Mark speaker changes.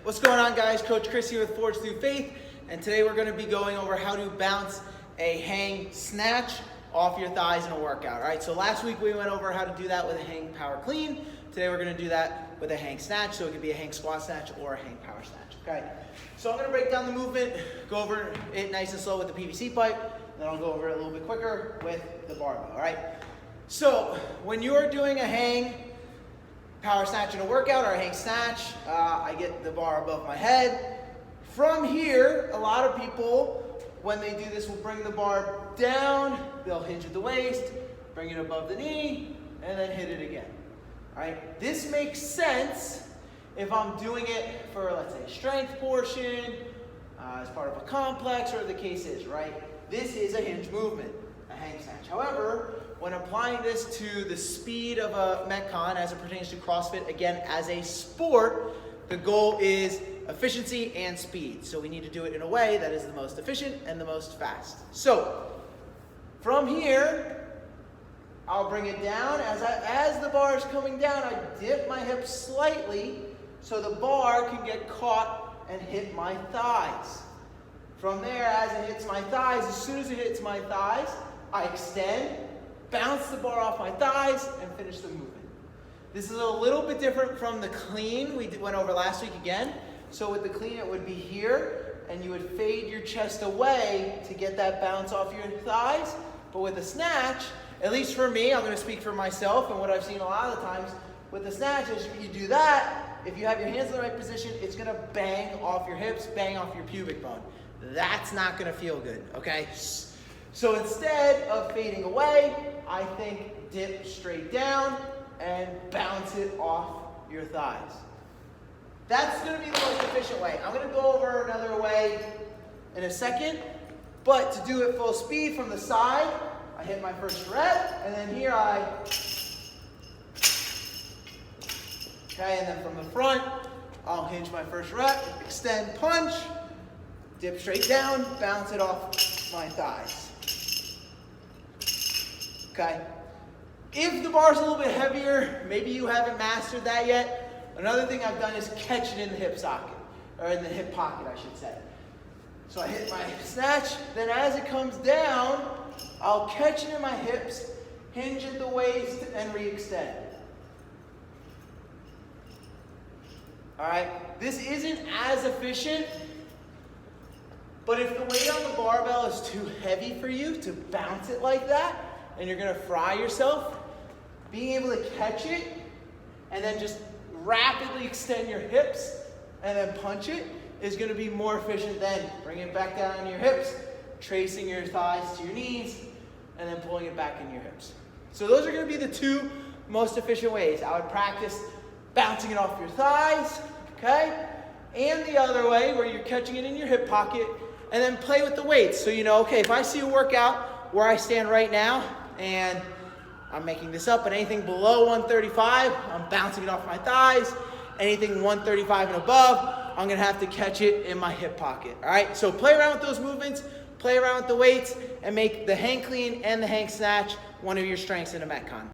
Speaker 1: What's going on, guys? Coach Chris here with Forge Through Faith, and today we're going to be going over how to bounce a hang snatch off your thighs in a workout. All right, so last week we went over how to do that with a hang power clean. Today we're going to do that with a hang snatch, so it could be a hang squat snatch or a hang power snatch. Okay, so I'm going to break down the movement, go over it nice and slow with the PVC pipe, then I'll go over it a little bit quicker with the barbell. All right, so when you're doing a hang power snatch in a workout or a hang snatch, I get the bar above my head. From here, a lot of people, when they do this, will bring the bar down, they'll hinge at the waist, bring it above the knee, and then hit it again. All right, this makes sense if I'm doing it for, let's say, strength portion, as part of a complex, or the case is, right? This is a hinge movement, a hang snatch. However, when applying this to the speed of a Metcon as it pertains to CrossFit, again, as a sport, the goal is efficiency and speed. So we need to do it in a way that is the most efficient and the most fast. So from here, I'll bring it down. As the bar is coming down, I dip my hips slightly so the bar can get caught and hit my thighs. From there, as it hits my thighs, as soon as it hits my thighs, I extend, bounce the bar off my thighs, and finish the movement. This is a little bit different from the clean we went over last week again. So with the clean, it would be here, and you would fade your chest away to get that bounce off your thighs. But with the snatch, at least for me, I'm going to speak for myself and what I've seen a lot of the times, with the snatch is you do that, if you have your hands in the right position, it's going to bang off your hips, bang off your pubic bone. That's not going to feel good, okay? So instead of fading away, I think dip straight down and bounce it off your thighs. That's going to be the most efficient way. I'm going to go over another way in a second, but to do it full speed from the side, I hit my first rep, and then here okay, and then from the front, I'll hinge my first rep, extend, punch, dip straight down, bounce it off my thighs. Okay. If the bar's a little bit heavier, maybe you haven't mastered that yet, another thing I've done is catch it in the hip socket, or in the hip pocket, I should say. So I hit my snatch, then as it comes down, I'll catch it in my hips, hinge at the waist, and re-extend. All right, this isn't as efficient, but if the weight on the barbell is too heavy for you to bounce it like that, and you're gonna fry yourself, being able to catch it and then just rapidly extend your hips and then punch it is gonna be more efficient than bringing it back down on your hips, tracing your thighs to your knees, and then pulling it back in your hips. So those are gonna be the two most efficient ways. I would practice bouncing it off your thighs, okay? And the other way where you're catching it in your hip pocket and then play with the weights. So you know, okay, if I see a workout where I stand right now and I'm making this up, but anything below 135, I'm bouncing it off my thighs. Anything 135 and above, I'm gonna have to catch it in my hip pocket, all right? So play around with those movements, play around with the weights, and make the hang clean and the hang snatch one of your strengths in a Metcon.